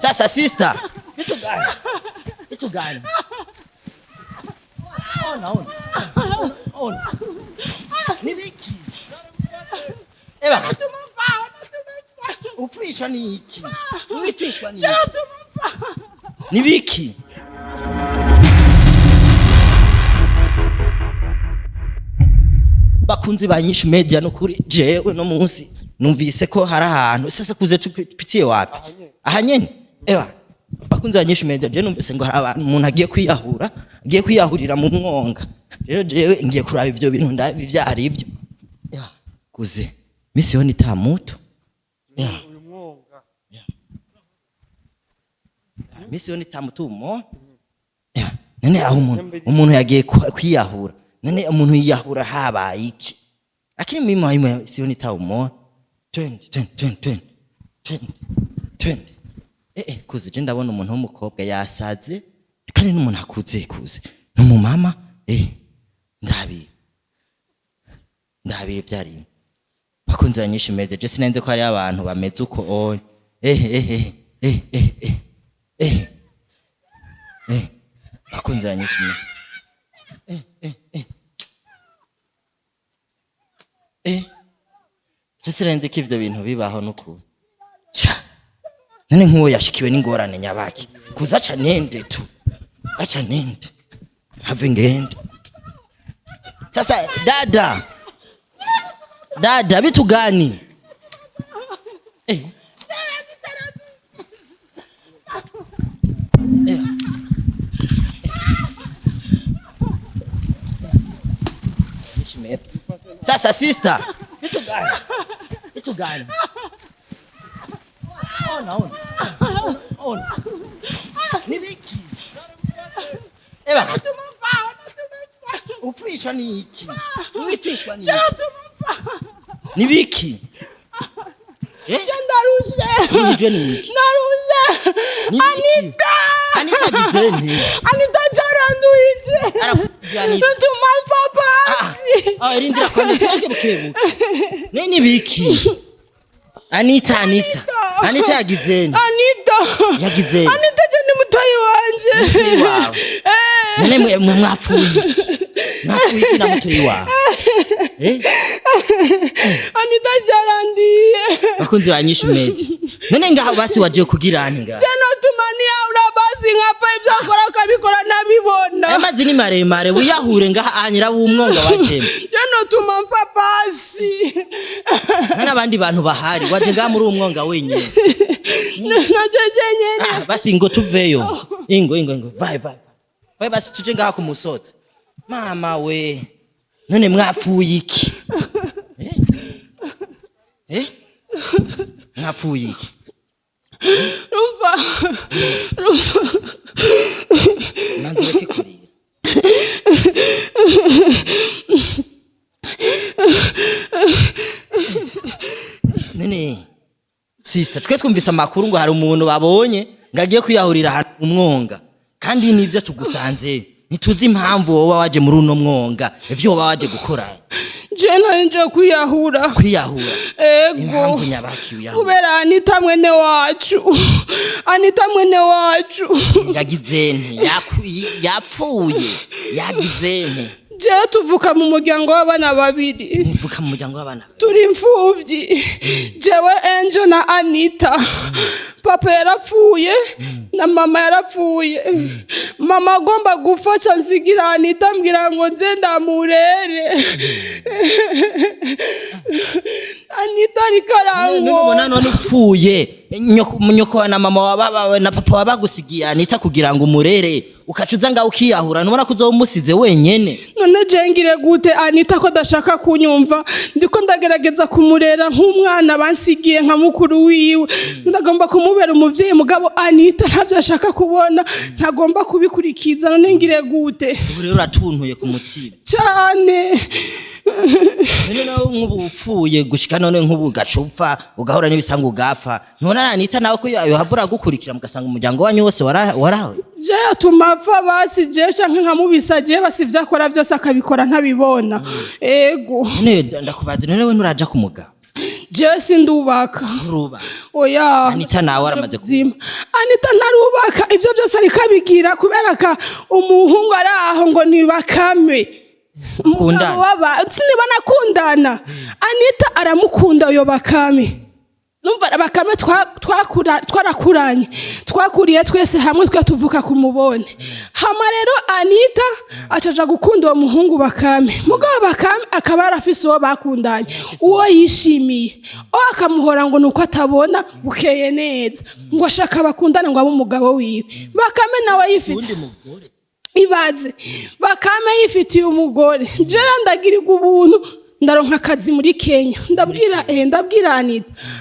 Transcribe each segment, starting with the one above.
Sasa sister, kitu gani? Ona. Ni wiki. Ewa. Ufisha ni iki? Ufishwa ni iki? Ni wiki. Bakunzi ba INYISHU media no kuri jewe no munsi numvise ko hari ahantu sasa kuze tupitiye wapi ahanyene ewa bakunzi ba INYISHU media je numvise ngo hari abantu umuntu agiye kwiyahurira mu mwonga rero jewe ngiye kuraba ivyo bintu ndabi vyari ivyo ewa kuze misioni tamuto ewa uyu mwonga misioni tamuto mo ewa nene aho umuntu yagiye kwiyahura nene umuntu yiyahura habaye iki akiri mimi sioni taumo 20 kuze je ndabona umuntu w'umukobwa yasaze kandi n'umuntu akuze kuze n'umumama ndabi byari bakunze INYISHU media je sinenze ko hari abantu bameze uko bakunze INYISHU media Jesirenze kivyo bintu bibaho nuko cha none nkuwo yashikiwe n'ingorane nyabaki kuzaca nende tu acha nende have ngende sasa dada bitu gani Sasa sister, kitu gani? Ona. Ni wiki. Ewa. Ufisha ni iki? Ufishwa ni iki? Ni wiki. Jandarushe. Unijwe ni wiki. Narushe. Anita gizeni. Anita jaranduije. Ntuma papa. Irindira kwani twege bukebu. Nini wiki? Anita yagizeni. Yagizeni. Anita je ni mutoyi wanje. Wow. Nene mwafuye. Nafuye na mutoyi wawe. Anita jarandiye. Bakunzi ba INYISHU media. None ngaho basi waje kugira nti ngaho. Jeno tumania ura basi nkapa ibyo akora akabikora nabibona. Amazi ni maremare wiyahure ngaho anyira w'umwonga wajemo. Jeno tumampa basi. Nana abandi bantu bahari waje ngaho muri umwonga wenyine. Najeje nyene. Basi ngo tuveyo. Ingo. Vai basi tuje ngaho ku musotsi. Mama we. None mwafuye iki? Mwafuye iki? Rumva. Nandureke kurira. Nene sister twe twumvise amakuru ngo hari umuntu babonye ngagiye kwiyahurira umwonga kandi nivyo tugusanze nituzi impamvu wowe waje muri uno mwonga ivyo wowe waje gukora Jena nje kwiyahura impamvu nyabaki uyahura kubera Anita mwene wacu yagizene yapfuye yagizene je tuvuka mu muryango w'abana babiri mvuka mu muryango w'abana turi imfuvyi jewe Angel na Anita papa yarapfuye na mama yarapfuye mama agomba gufasha nsigira Anita mbwira ngo nze ndamurere Anita rikarango ubona none upfuye nyoko na mama wababa na papa wabagusigiye Anita kugira ngo umurere ukacuza ngaho ukiyahura nubona ko uzomumusize wenyene none jengire gute Anita ko dashaka kunyumva ndiko ndagerageza kumurera nk'umwana bansigiye nka mukuru wiwe ndagomba kumubera umuvyeyi mugabo Anita ntavyo ashaka kubona ntagomba kubikurikiza none ngire gute ubu rero ratuntuye ku mutima cyane none nawe nk'ubupfuye gushika none nk'ubu gacupfa ugahora n'ibisanga ugafa none Anita nawe ko yohavura gukurikira mugasanga umuryango wanyu wose warawe je tumava basi je canke nkamubisaje basi vyakora byose akabikora ntabibona ego none ndakubaza none we nuraja kumuga jewe sindubaka ruba oya Anita nawe aramaze kuzima Anita ntarubaka ivyo byose ariko abigira kubera ka umuhungu ari aho ngo ni bakame sinibona kundana Anita aramukunda uyo bakame numva bakame twarakuranye twakuriye twese hamwe twatuvuka kumubone hama rero Anita acaja gukunda uwo muhungu bakame mugabo bakame akaba arafise uwo bakundanye uwo yishimiye akamuhora ngo nuko atabona bukeye neza ngo ashaka bakundane ngo abe umugabo wiwe bakame nawe yifite ibaze bakame yifitiye umugore jera ndagirirwa ubuntu ndaronka akazi muri Kenya ndabwira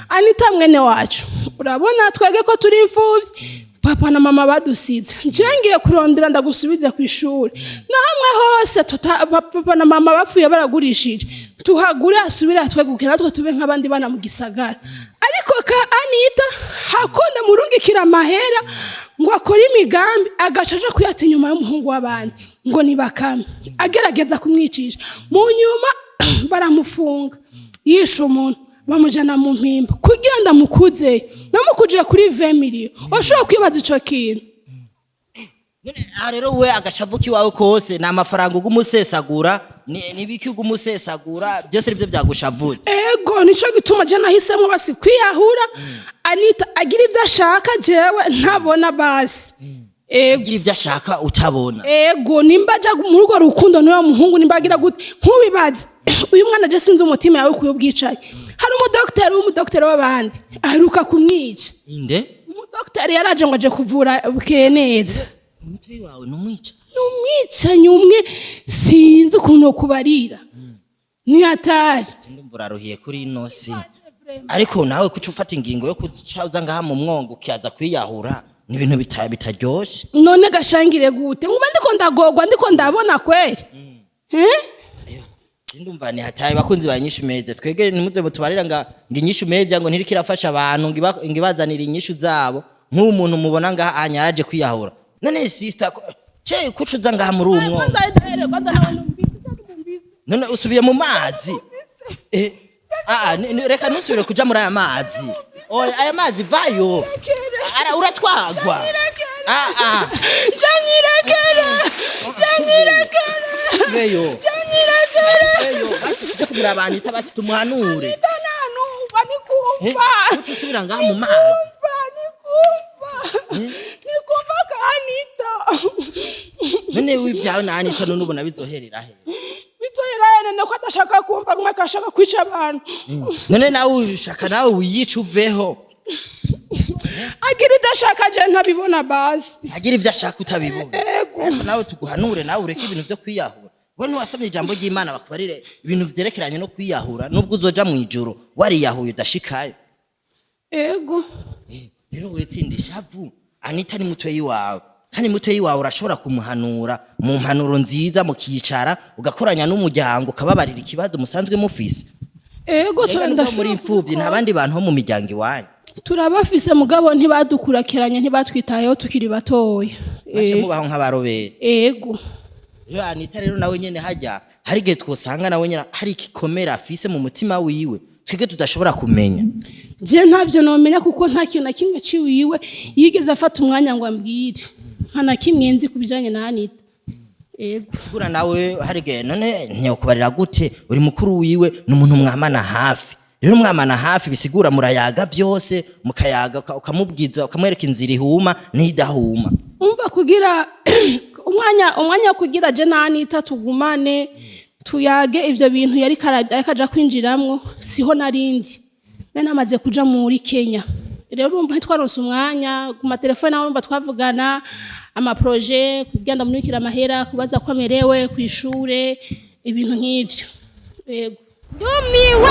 Anita mwene wacu urabona twege ko turi imfuvyi papa na mama badusize ngiye kurondera ndagusubize ku ishuri na hamwe hose papa na mama bapfuye baragurishije tuhagure asubira twegukira natwe tube nk'abandi bana mu gisagara ariko ka Anita hakonda murungikira amahera ngo akora imigambi agacaje kuyata inyuma y'umuhungu w'abandi ngo ni bakame agerageza kumwicisha mu nyuma baramufunga yishe umuntu bamujana mu mpimba kugira ndamukuze namukuje kuri 20 million washobora kwibaza ico kintu rero we agashavuki wawe kose na amafaranga ugumusesagura nibiki ugumusesagura byose ribyo byagushavura ego nico gituma je nahisemo basi kwiyahura Anita agira ivyo ashaka jewe ntabona basi agira ivyo ashaka utabona ego nimbaja mu rugo rukundo niwe muhungu nimbagira gute nkubibaze uyu mwana je sinzi umutima yawe kuyubwicaye hari umudokiteri w'abandi aheruka kumwica inde umudokiteri yaraje ngo aje kuvura bukeye neza umutwe wawe numwica nyumwe sinzi ukuntu kubarira ni hatari ndumva ruhiye kuri inosi ariko nawe kuca ufata ingingo yo kucaza ngaha mu mwongo ukiyaza kwiyahura ni ibintu bitaryoshe none gashangire gute nguma ndiko ndagogwa ndiko ndabona kweri ndumva ni hatari bakunzi ba INYISHU media twege nimuze mutubarira nga INYISHU media ngo ntirikirafasha abantu ngibazanira inyishu zabo nk'umuntu mubona nga anyaraje kwiyahura none sister kucuza ngaha muri umwo none usubiye mu mazi reka nusubire kuja muri aya mazi oya aya mazi vayo ara uratwagwa veyo basi tujye kugira abantu itabasi tumuhanure ucisubira ngaha mu mazi nikumva ka Anita none wivyawe na Anita none ubona bizoherera he none ko adashaka kumva nguma kashaka kwica abantu none nawe ushaka nawe wiyica uveho agira idashaka je ntabibona basi agira ivyo ashaka utabibona ariko nawe tuguhanure nawe ureke ibintu byo kwiyahura we ntiwasomye ijambo ry'Imana bakubarire ibintu vyerekeranye no kwiyahura nubwo uzoja mu ijuru wariyahuye udashikayo ego rero wetsindisha avu Anita ni mutoyi wawe kandi mutoyi wawe urashobora kumuhanura mu mpanuro nziza mukicara ugakoranya n'umuryango kababarira ikibazo musanzwe mufise ego turandashobora muri imfuvyi ntabandi bantu ho mu miryango iwanyu turabafise mugabo ntibadukurakeranye ntibatwitayeho tukiri batoya baje mubaho nk'abarobere ego yo Anita rero nawe nyene hajya hari gihe twosanga nawe nyene hari ikikomera afise mu mutima wiwe twige tudashobora kumenya je ntavyo nomenya kuko nta kintu na kimwe ciwiwe yigeze afata umwanya ngo ambwire nta na kimwe nzi kubijanye na Anita ego sigura nawe hari gihe none ntiyokubarira gute uri mukuru wiwe n'umuntu mwamana hafi rero mwamana hafi bisigura murayaga byose mukayaga ukamubwiza ukamwereka inzira ihuma n'idahuma umva kugira umwanya kugira je na Anita tugumane tuyage ivyo bintu yari kaja kwinjiramwo siho narindi namaze kuja muri Kenya rero urumva ntitwaronse umwanya ku matelefone nawe urumva twavugana ama projet kugenda munukira amahera kubaza ko amerewe ku ishure ibintu nk'ivyo yego Dumiwe